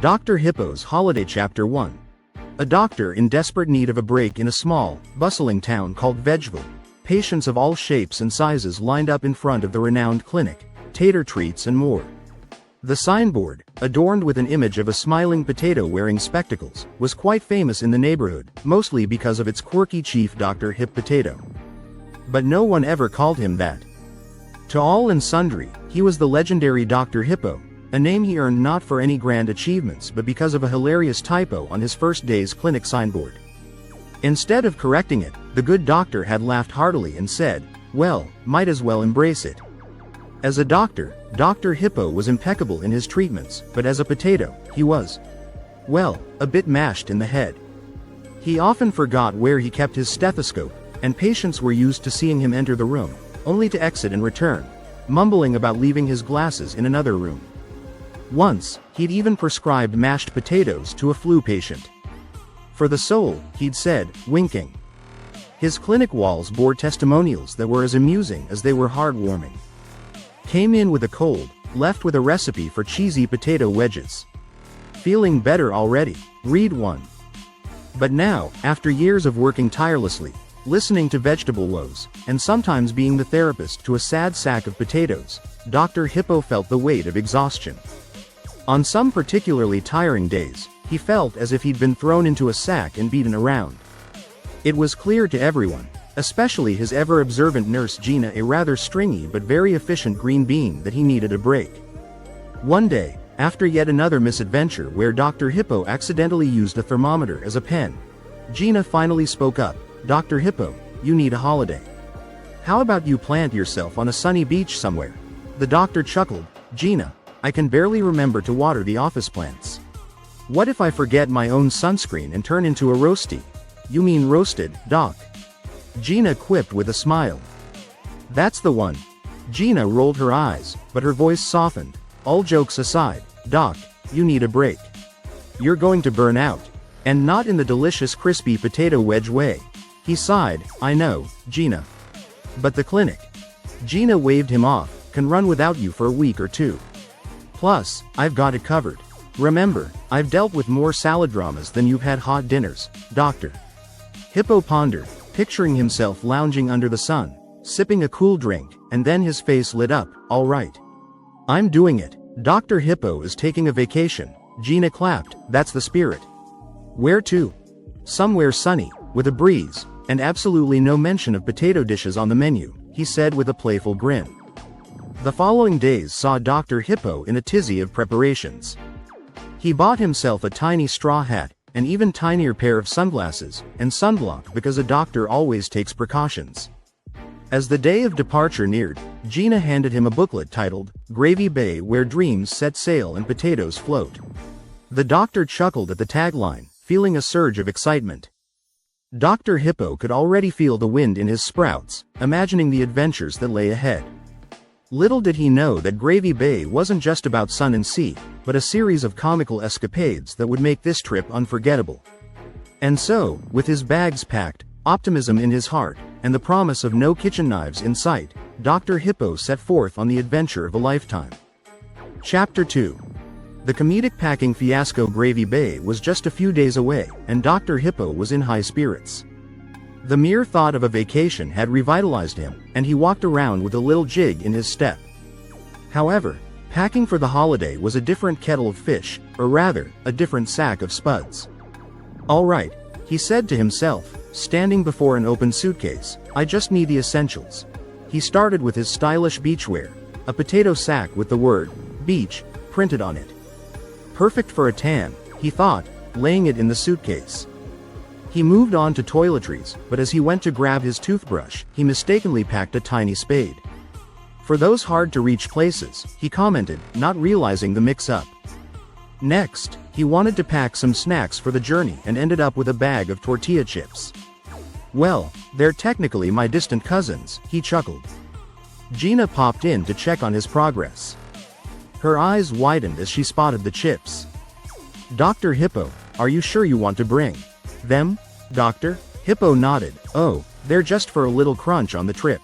Dr. Hippos Holiday Chapter 1. A doctor in desperate need of a break in a small, bustling town called Vegeville. Patients of all shapes and sizes lined up in front of the renowned clinic, tater treats and more. The signboard, adorned with an image of a smiling potato wearing spectacles, was quite famous in the neighborhood, mostly because of its quirky chief Dr. Hip Potato. But no one ever called him that. To all and sundry, he was the legendary Dr. Hippo, a name he earned not for any grand achievements but because of a hilarious typo on his first day's clinic signboard. Instead of correcting it, the good doctor had laughed heartily and said, "Well, might as well embrace it." As a doctor, Dr. Hippo was impeccable in his treatments, but as a potato, he was, well, a bit mashed in the head. He often forgot where he kept his stethoscope, and patients were used to seeing him enter the room, only to exit and return, mumbling about leaving his glasses in another room. Once, he'd even prescribed mashed potatoes to a flu patient. "For the soul," he'd said, winking. His clinic walls bore testimonials that were as amusing as they were heartwarming. Came in with a cold, left with a recipe for cheesy potato wedges. Feeling better already? Read one. But now, after years of working tirelessly, listening to vegetable woes, and sometimes being the therapist to a sad sack of potatoes, Dr. Hippo felt the weight of exhaustion. On some particularly tiring days, he felt as if he'd been thrown into a sack and beaten around. It was clear to everyone, especially his ever-observant nurse Gina, a rather stringy but very efficient green bean, that he needed a break. One day, after yet another misadventure where Dr. Hippo accidentally used a thermometer as a pen, Gina finally spoke up. "Dr. Hippo, you need a holiday. How about you plant yourself on a sunny beach somewhere?" The doctor chuckled. "Gina, I can barely remember to water the office plants. What if I forget my own sunscreen and turn into a roastie?" "You mean roasted, Doc?" Gina quipped with a smile. "That's the one." Gina rolled her eyes, but her voice softened. "All jokes aside, Doc, you need a break. You're going to burn out. And not in the delicious crispy potato wedge way." He sighed. "I know, Gina. But the clinic," Gina waved him off, "can run without you for a week or two. Plus, I've got it covered. Remember, I've dealt with more salad dramas than you've had hot dinners, Doctor." Hippo pondered, picturing himself lounging under the sun, sipping a cool drink, and then his face lit up. "All right. I'm doing it. Dr. Hippo is taking a vacation." Gina clapped. "That's the spirit." "Where to?" "Somewhere sunny, with a breeze, and absolutely no mention of potato dishes on the menu," he said with a playful grin. The following days saw Dr. Hippo in a tizzy of preparations. He bought himself a tiny straw hat, an even tinier pair of sunglasses, and sunblock because a doctor always takes precautions. As the day of departure neared, Gina handed him a booklet titled, "Gravy Bay, Where Dreams Set Sail and Potatoes Float." The doctor chuckled at the tagline, feeling a surge of excitement. Dr. Hippo could already feel the wind in his sprouts, imagining the adventures that lay ahead. Little did he know that Gravy Bay wasn't just about sun and sea, but a series of comical escapades that would make this trip unforgettable. And so, with his bags packed, optimism in his heart, and the promise of no kitchen knives in sight, Dr. Hippo set forth on the adventure of a lifetime. Chapter 2. The comedic packing fiasco. Gravy Bay was just a few days away, and Dr. Hippo was in high spirits. The mere thought of a vacation had revitalized him, and he walked around with a little jig in his step. However, packing for the holiday was a different kettle of fish, or rather, a different sack of spuds. "All right," he said to himself, standing before an open suitcase, "I just need the essentials." He started with his stylish beachwear, a potato sack with the word, "beach," printed on it. Perfect for a tan, he thought, laying it in the suitcase. He moved on to toiletries, but as he went to grab his toothbrush, he mistakenly packed a tiny spade. "For those hard-to-reach places," he commented, not realizing the mix-up. Next, he wanted to pack some snacks for the journey and ended up with a bag of tortilla chips. "Well, they're technically my distant cousins," he chuckled. Gina popped in to check on his progress. Her eyes widened as she spotted the chips. "Dr. Hippo, are you sure you want to bring them, Doctor?" Hippo nodded. "Oh, they're just for a little crunch on the trip."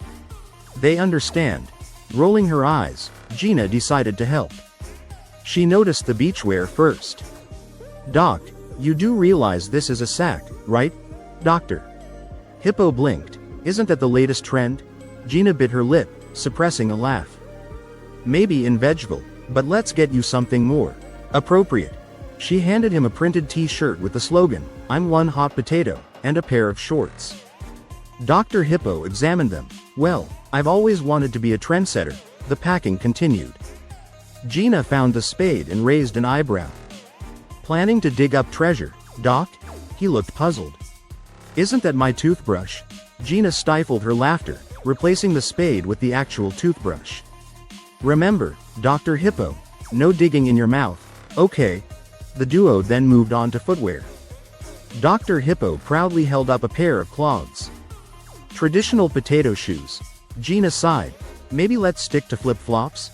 "They understand." Rolling her eyes, Gina decided to help. She noticed the beachwear first. Doc, you do realize this is a sack, right? Doctor. Hippo blinked. Isn't that the latest trend? Gina bit her lip, suppressing a laugh. Maybe in Vegeville, but let's get you something more appropriate. She handed him a printed t-shirt with the slogan, "I'm one hot potato," and a pair of shorts. Dr. Hippo examined them. Well, I've always wanted to be a trendsetter, the packing continued. Gina found the spade and raised an eyebrow. Planning to dig up treasure, Doc? He looked puzzled. Isn't that my toothbrush? Gina stifled her laughter, replacing the spade with the actual toothbrush. Remember, Dr. Hippo, no digging in your mouth, okay? The duo then moved on to footwear. Dr. Hippo proudly held up a pair of clogs. Traditional potato shoes. Gina sighed. Maybe let's stick to flip-flops?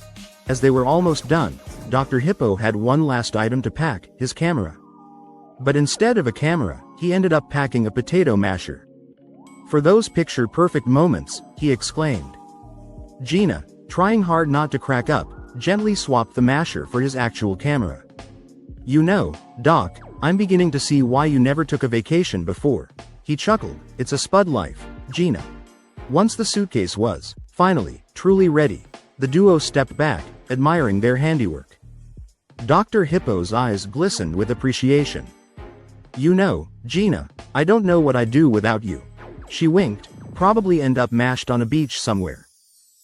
As they were almost done, Dr. Hippo had one last item to pack, his camera. But instead of a camera, he ended up packing a potato masher. For those picture-perfect moments, he exclaimed. Gina, trying hard not to crack up, gently swapped the masher for his actual camera. You know, Doc, I'm beginning to see why you never took a vacation before. He chuckled. It's a spud life, Gina. Once the suitcase was, finally, truly ready, the duo stepped back, admiring their handiwork. Dr. Hippo's eyes glistened with appreciation. You know, Gina, I don't know what I'd do without you. She winked, probably end up mashed on a beach somewhere.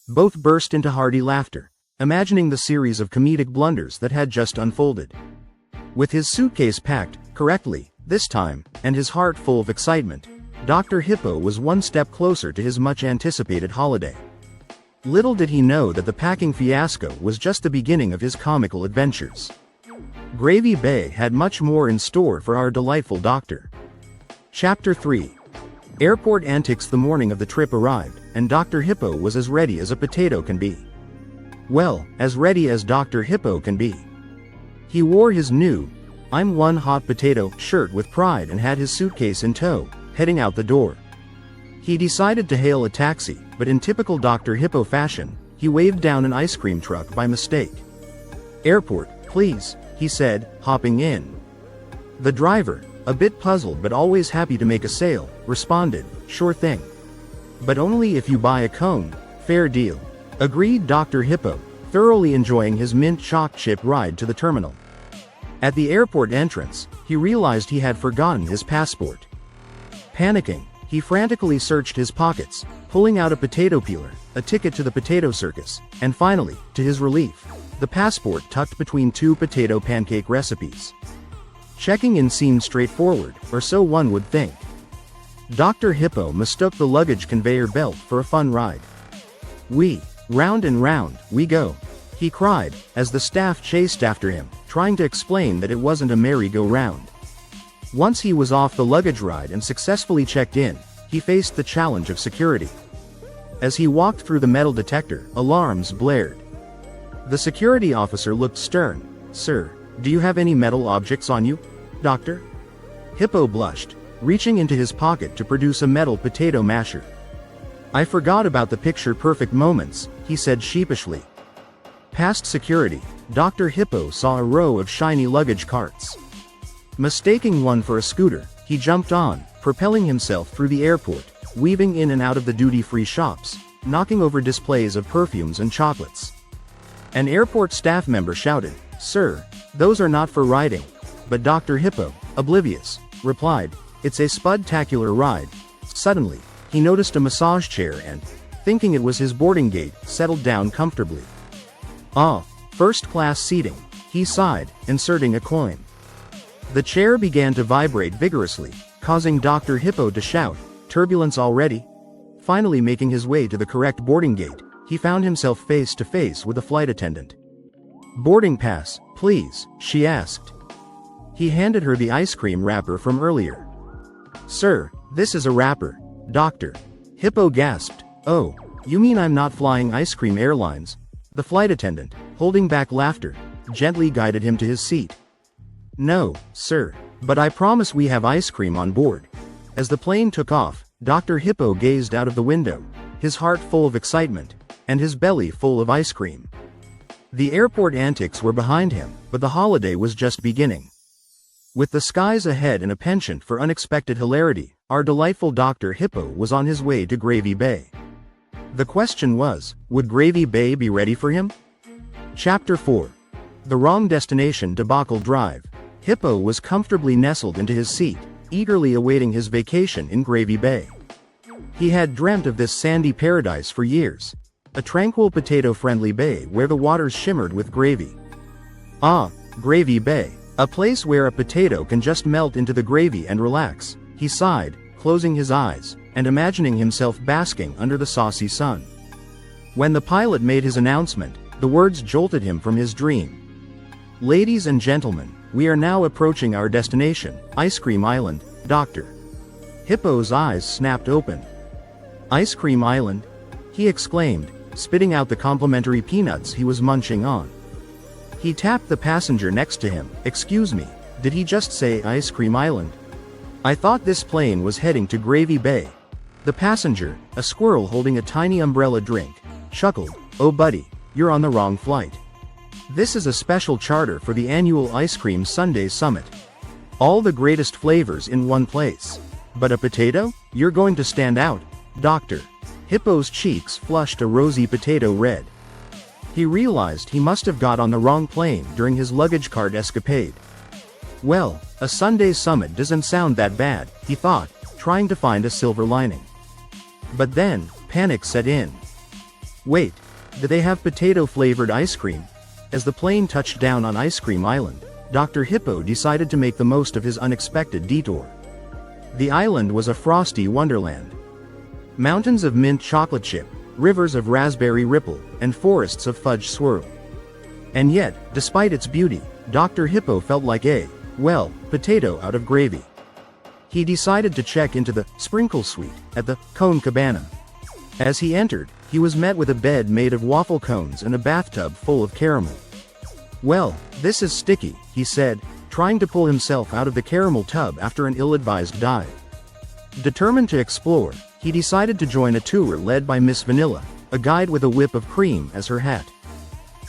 Both burst into hearty laughter, imagining the series of comedic blunders that had just unfolded. With his suitcase packed, correctly, this time, and his heart full of excitement, Dr. Hippo was one step closer to his much-anticipated holiday. Little did he know that the packing fiasco was just the beginning of his comical adventures. Gravy Bay had much more in store for our delightful doctor. Chapter 3. Airport antics. The morning of the trip arrived, and Dr. Hippo was as ready as a potato can be. Well, as ready as Dr. Hippo can be. He wore his new, "I'm one hot potato" shirt with pride and had his suitcase in tow, heading out the door. He decided to hail a taxi, but in typical Dr. Hippo fashion, he waved down an ice cream truck by mistake. Airport, please, he said, hopping in. The driver, a bit puzzled but always happy to make a sale, responded, sure thing. But only if you buy a cone, fair deal. Agreed Dr. Hippo, thoroughly enjoying his mint choc chip ride to the terminal. At the airport entrance, he realized he had forgotten his passport. Panicking, he frantically searched his pockets, pulling out a potato peeler, a ticket to the potato circus, and finally, to his relief, the passport tucked between two potato pancake recipes. Checking in seemed straightforward, or so one would think. Dr. Hippo mistook the luggage conveyor belt for a fun ride. Round and round, we go, he cried, as the staff chased after him, trying to explain that it wasn't a merry-go-round. Once he was off the luggage ride and successfully checked in, he faced the challenge of security. As he walked through the metal detector, alarms blared. The security officer looked stern. Sir, do you have any metal objects on you, doctor? Hippo blushed, reaching into his pocket to produce a metal potato masher. I forgot about the picture-perfect moments, he said sheepishly. Past security, Dr. Hippo saw a row of shiny luggage carts. Mistaking one for a scooter, he jumped on, propelling himself through the airport, weaving in and out of the duty-free shops, knocking over displays of perfumes and chocolates. An airport staff member shouted, Sir, those are not for riding. But Dr. Hippo, oblivious, replied, It's a spud-tacular ride. Suddenly, he noticed a massage chair and, thinking it was his boarding gate, settled down comfortably. Ah, first-class seating, he sighed, inserting a coin. The chair began to vibrate vigorously, causing Dr. Hippo to shout, Turbulence already? Finally making his way to the correct boarding gate, he found himself face to face with a flight attendant. Boarding pass, please, she asked. He handed her the ice cream wrapper from earlier. Sir, this is a wrapper, Dr. Hippo gasped. Oh, you mean I'm not flying Ice Cream Airlines? The flight attendant, holding back laughter, gently guided him to his seat. No, sir, but I promise we have ice cream on board. As the plane took off, Dr. Hippo gazed out of the window, his heart full of excitement, and his belly full of ice cream. The airport antics were behind him, but the holiday was just beginning. With the skies ahead and a penchant for unexpected hilarity, our delightful Dr. Hippo was on his way to Gravy Bay. The question was, would Gravy Bay be ready for him? Chapter 4. The Wrong Destination Debacle Drive. Hippo was comfortably nestled into his seat, eagerly awaiting his vacation in Gravy Bay. He had dreamt of this sandy paradise for years. A tranquil potato-friendly bay where the waters shimmered with gravy. Ah, Gravy Bay. A place where a potato can just melt into the gravy and relax, he sighed, closing his eyes, and imagining himself basking under the saucy sun. When the pilot made his announcement, the words jolted him from his dream. Ladies and gentlemen, we are now approaching our destination, Ice Cream Island, Dr. Hippo's eyes snapped open. Ice Cream Island? He exclaimed, spitting out the complimentary peanuts he was munching on. He tapped the passenger next to him. Excuse me, did he just say Ice Cream Island? I thought this plane was heading to Gravy Bay. The passenger, a squirrel holding a tiny umbrella drink, chuckled. Oh buddy, you're on the wrong flight. This is a special charter for the annual Ice Cream Sundae Summit. All the greatest flavors in one place. But a potato? You're going to stand out, Dr. Hippo's cheeks flushed a rosy potato red. He realized he must have got on the wrong plane during his luggage cart escapade. Well, a Sunday summit doesn't sound that bad, he thought, trying to find a silver lining. But then, panic set in. Wait, do they have potato-flavored ice cream? As the plane touched down on Ice Cream Island, Dr. Hippo decided to make the most of his unexpected detour. The island was a frosty wonderland. Mountains of mint chocolate chip, rivers of raspberry ripple, and forests of fudge swirl. And yet, despite its beauty, Dr. Hippo felt like a, well, potato out of gravy. He decided to check into the sprinkle suite at the Cone Cabana. As he entered, he was met with a bed made of waffle cones and a bathtub full of caramel. Well, this is sticky, he said, trying to pull himself out of the caramel tub after an ill-advised dive. Determined to explore, he decided to join a tour led by Miss Vanilla, a guide with a whip of cream as her hat.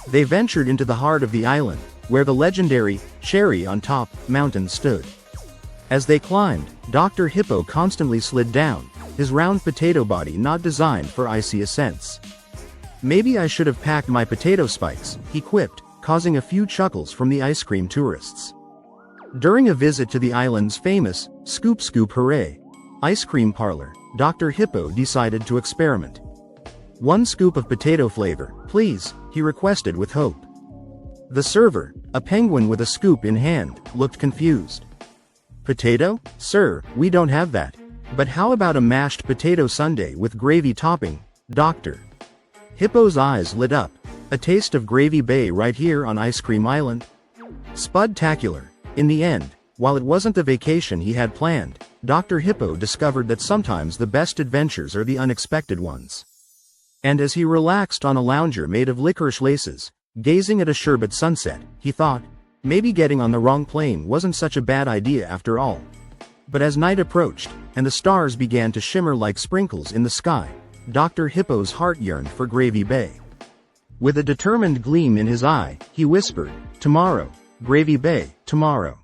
They ventured into the heart of the island, where the legendary Cherry on Top mountain stood. As they climbed, Dr. Hippo constantly slid down, his round potato body not designed for icy ascents. Maybe I should have packed my potato spikes, he quipped, causing a few chuckles from the ice cream tourists. During a visit to the island's famous Scoop Scoop Hooray ice cream parlor, Dr. Hippo decided to experiment. One scoop of potato flavor, please, he requested with hope. The server, a penguin with a scoop in hand, looked confused. Potato? Sir, we don't have that. But how about a mashed potato sundae with gravy topping, Dr. Hippo's eyes lit up. A taste of Gravy Bay right here on Ice Cream Island? Spud-tacular. In the end, while it wasn't the vacation he had planned, Dr. Hippo discovered that sometimes the best adventures are the unexpected ones. And as he relaxed on a lounger made of licorice laces, gazing at a sherbet sunset, he thought, maybe getting on the wrong plane wasn't such a bad idea after all. But as night approached, and the stars began to shimmer like sprinkles in the sky, Dr. Hippo's heart yearned for Gravy Bay. With a determined gleam in his eye, he whispered, tomorrow, Gravy Bay, tomorrow.